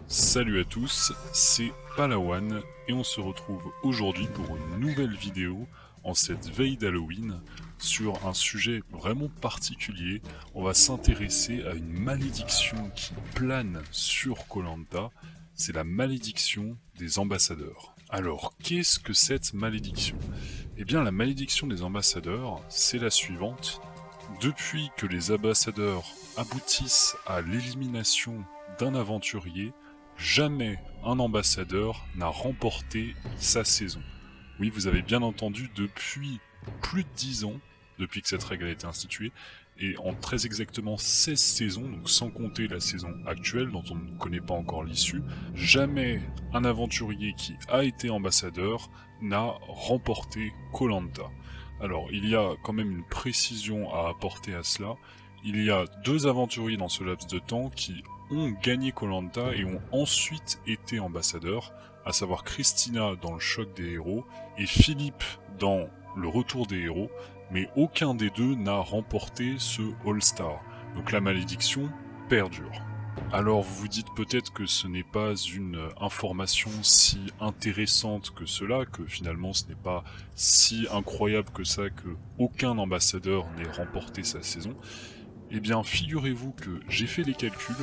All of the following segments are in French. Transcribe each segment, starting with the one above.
Salut à tous, c'est Palawan et on se retrouve aujourd'hui pour une nouvelle vidéo en cette veille d'Halloween sur un sujet vraiment particulier. On va s'intéresser à une malédiction qui plane sur koh, c'est la malédiction des ambassadeurs. Alors, qu'est-ce que cette malédiction? Eh bien, la malédiction des ambassadeurs, c'est la suivante. Depuis que les ambassadeurs aboutissent à l'élimination d'un aventurier, jamais un ambassadeur n'a remporté sa saison. Oui, vous avez bien entendu, depuis plus de 10 ans, depuis que cette règle a été instituée, et en très exactement 16 saisons, donc sans compter la saison actuelle dont on ne connaît pas encore l'issue, jamais un aventurier qui a été ambassadeur n'a remporté koh. Alors, il y a quand même une précision à apporter à cela. Il y a deux aventuriers dans ce laps de temps qui ont gagné koh et ont ensuite été ambassadeurs, à savoir Christina dans le choc des héros et Philippe dans le retour des héros, mais aucun des deux n'a remporté ce All-Star. Donc la malédiction perdure. Alors vous vous dites peut-être que ce n'est pas une information si intéressante que cela, que finalement ce n'est pas si incroyable que ça que aucun ambassadeur n'ait remporté sa saison. Eh bien figurez-vous que j'ai fait les calculs,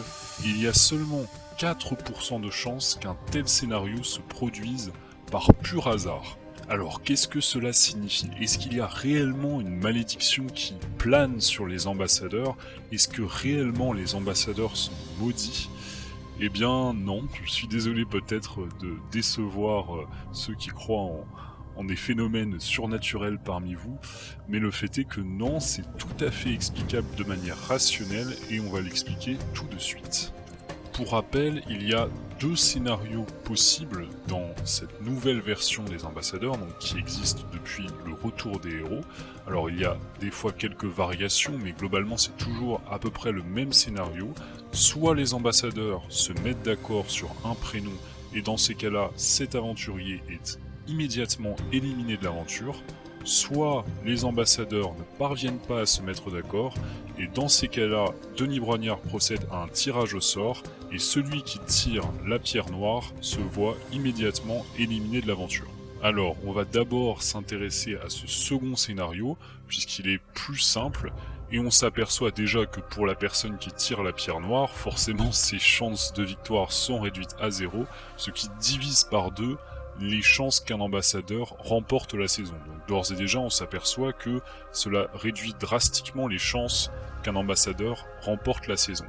et il y a seulement 4% de chances qu'un tel scénario se produise par pur hasard. Alors qu'est-ce que cela signifie? Est-ce qu'il y a réellement une malédiction qui plane sur les ambassadeurs? Est-ce que réellement les ambassadeurs sont maudits? Eh bien non, je suis désolé peut-être de décevoir ceux qui croient en des phénomènes surnaturels parmi vous, mais le fait est que non, c'est tout à fait explicable de manière rationnelle et on va l'expliquer tout de suite. Pour rappel, il y a deux scénarios possibles dans cette nouvelle version des ambassadeurs, donc qui existe depuis le retour des héros. Alors il y a des fois quelques variations, mais globalement c'est toujours à peu près le même scénario. Soit les ambassadeurs se mettent d'accord sur un prénom, et dans ces cas-là, cet aventurier est immédiatement éliminé de l'aventure, soit les ambassadeurs ne parviennent pas à se mettre d'accord, et dans ces cas-là, Denis Brognard procède à un tirage au sort, et celui qui tire la pierre noire se voit immédiatement éliminé de l'aventure. Alors, on va d'abord s'intéresser à ce second scénario, puisqu'il est plus simple, et on s'aperçoit déjà que pour la personne qui tire la pierre noire, forcément ses chances de victoire sont réduites à 0, ce qui divise par 2 les chances qu'un ambassadeur remporte la saison. Donc d'ores et déjà, on s'aperçoit que cela réduit drastiquement les chances qu'un ambassadeur remporte la saison.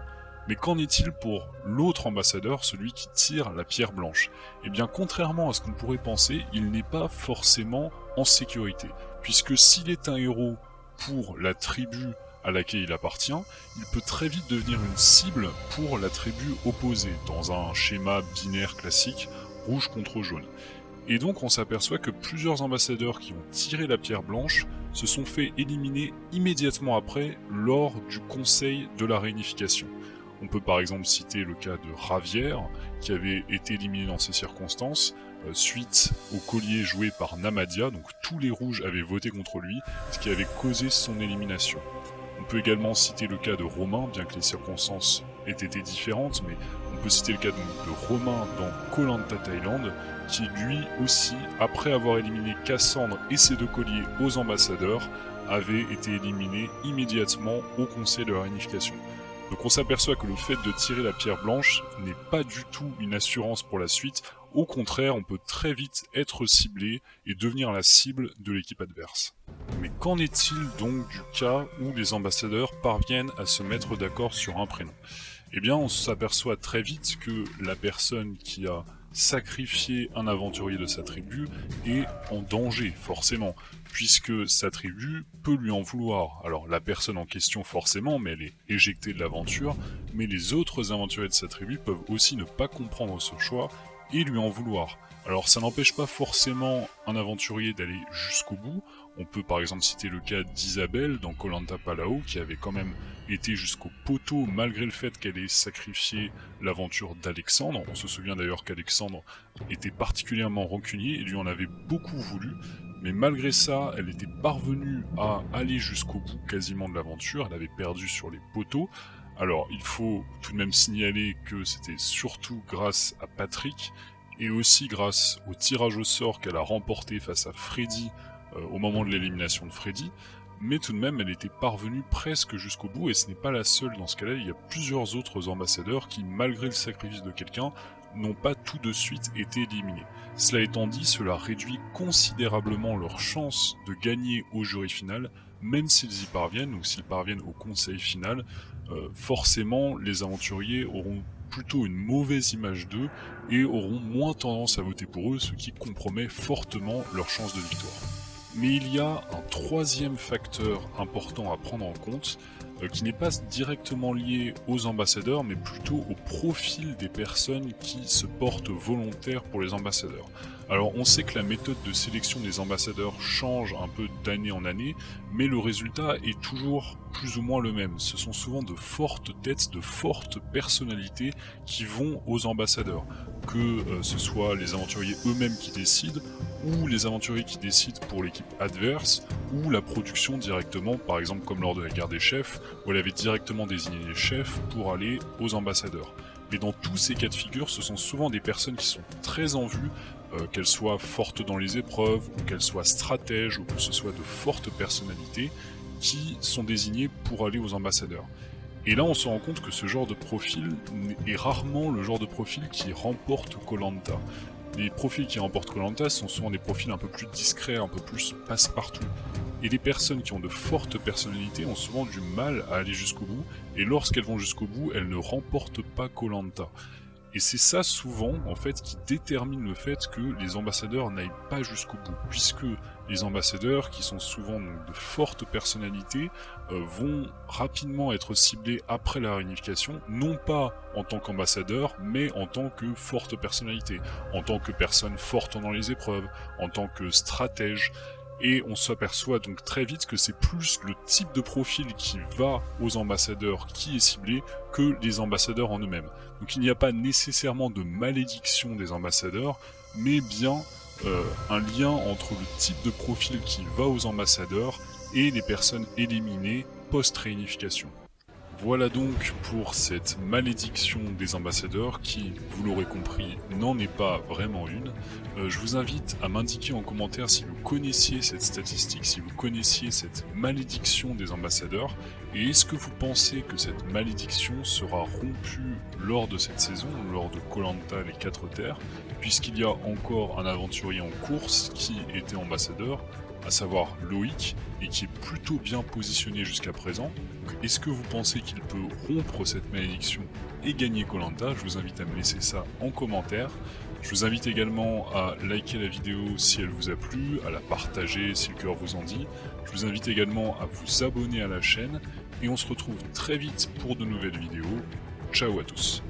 Mais qu'en est-il pour l'autre ambassadeur, celui qui tire la pierre blanche? Eh bien, contrairement à ce qu'on pourrait penser, il n'est pas forcément en sécurité, puisque s'il est un héros pour la tribu à laquelle il appartient, il peut très vite devenir une cible pour la tribu opposée, dans un schéma binaire classique, rouge contre jaune. Et donc on s'aperçoit que plusieurs ambassadeurs qui ont tiré la pierre blanche se sont fait éliminer immédiatement après lors du conseil de la réunification. On peut par exemple citer le cas de Ravière, qui avait été éliminé dans ces circonstances, suite au collier joué par Namadia, donc tous les rouges avaient voté contre lui, ce qui avait causé son élimination. On peut également citer le cas de Romain, bien que les circonstances aient été différentes, mais on peut citer le cas de Romain dans koh Thaïlande, qui lui aussi, après avoir éliminé Cassandre et ses deux colliers aux ambassadeurs, avait été éliminé immédiatement au conseil de la réunification. Donc on s'aperçoit que le fait de tirer la pierre blanche n'est pas du tout une assurance pour la suite, au contraire on peut très vite être ciblé et devenir la cible de l'équipe adverse. Mais qu'en est-il donc du cas où les ambassadeurs parviennent à se mettre d'accord sur un prénom? Eh bien on s'aperçoit très vite que la personne qui a sacrifié un aventurier de sa tribu est en danger, forcément, puisque sa tribu peut lui en vouloir. Alors la personne en question forcément, mais elle est éjectée de l'aventure, mais les autres aventuriers de sa tribu peuvent aussi ne pas comprendre ce choix et lui en vouloir. Alors ça n'empêche pas forcément un aventurier d'aller jusqu'au bout. On peut par exemple citer le cas d'Isabelle dans koh Palao, qui avait quand même été jusqu'au poteau malgré le fait qu'elle ait sacrifié l'aventure d'Alexandre. On se souvient d'ailleurs qu'Alexandre était particulièrement rancunier et lui en avait beaucoup voulu, mais malgré ça, elle était parvenue à aller jusqu'au bout quasiment de l'aventure, elle avait perdu sur les poteaux, Alors, il faut tout de même signaler que c'était surtout grâce à Patrick, et aussi grâce au tirage au sort qu'elle a remporté face à Freddy au moment de l'élimination de Freddy, mais tout de même elle était parvenue presque jusqu'au bout, et ce n'est pas la seule dans ce cas-là, il y a plusieurs autres ambassadeurs qui, malgré le sacrifice de quelqu'un, n'ont pas tout de suite été éliminés. Cela étant dit, cela réduit considérablement leurs chances de gagner au jury final, même s'ils y parviennent, ou s'ils parviennent au conseil final. Forcément les aventuriers auront plutôt une mauvaise image d'eux et auront moins tendance à voter pour eux, ce qui compromet fortement leurs chances de victoire. Mais il y a un troisième facteur important à prendre en compte, qui n'est pas directement lié aux ambassadeurs, mais plutôt au profil des personnes qui se portent volontaires pour les ambassadeurs. Alors on sait que la méthode de sélection des ambassadeurs change un peu d'année en année, mais le résultat est toujours plus ou moins le même. Ce sont souvent de fortes têtes, de fortes personnalités qui vont aux ambassadeurs. Que ce soit les aventuriers eux-mêmes qui décident, ou les aventuriers qui décident pour l'équipe adverse, ou la production directement, par exemple comme lors de la guerre des chefs, où elle avait directement désigné les chefs pour aller aux ambassadeurs. Mais dans tous ces cas de figure, ce sont souvent des personnes qui sont très en vue, qu'elles soient fortes dans les épreuves, ou qu'elles soient stratèges, ou que ce soit de fortes personnalités, qui sont désignées pour aller aux ambassadeurs. Et là, on se rend compte que ce genre de profil est rarement le genre de profil qui remporte Koh-Lanta. Les profils qui remportent Koh-Lanta sont souvent des profils un peu plus discrets, un peu plus passe-partout. Et les personnes qui ont de fortes personnalités ont souvent du mal à aller jusqu'au bout, et lorsqu'elles vont jusqu'au bout, elles ne remportent pas Koh-Lanta. Et c'est ça souvent, en fait, qui détermine le fait que les ambassadeurs n'aillent pas jusqu'au bout, puisque les ambassadeurs, qui sont souvent donc, de fortes personnalités, vont rapidement être ciblés après la réunification, non pas en tant qu'ambassadeur, mais en tant que forte personnalité, en tant que personne forte dans les épreuves, en tant que stratège. Et on s'aperçoit donc très vite que c'est plus le type de profil qui va aux ambassadeurs qui est ciblé que les ambassadeurs en eux-mêmes. Donc il n'y a pas nécessairement de malédiction des ambassadeurs, mais bien un lien entre le type de profil qui va aux ambassadeurs et les personnes éliminées post-réunification. Voilà donc pour cette malédiction des ambassadeurs qui, vous l'aurez compris, n'en est pas vraiment une. Je vous invite à m'indiquer en commentaire si vous connaissiez cette statistique, si vous connaissiez cette malédiction des ambassadeurs, et est-ce que vous pensez que cette malédiction sera rompue lors de cette saison, lors de Koh-Lanta les 4 terres, puisqu'il y a encore un aventurier en course qui était ambassadeur, à savoir Loïc, et qui est plutôt bien positionné jusqu'à présent. Est-ce que vous pensez qu'il peut rompre cette malédiction et gagner Koh-Lanta? Je vous invite à me laisser ça en commentaire. Je vous invite également à liker la vidéo si elle vous a plu, à la partager si le cœur vous en dit. Je vous invite également à vous abonner à la chaîne, et on se retrouve très vite pour de nouvelles vidéos. Ciao à tous.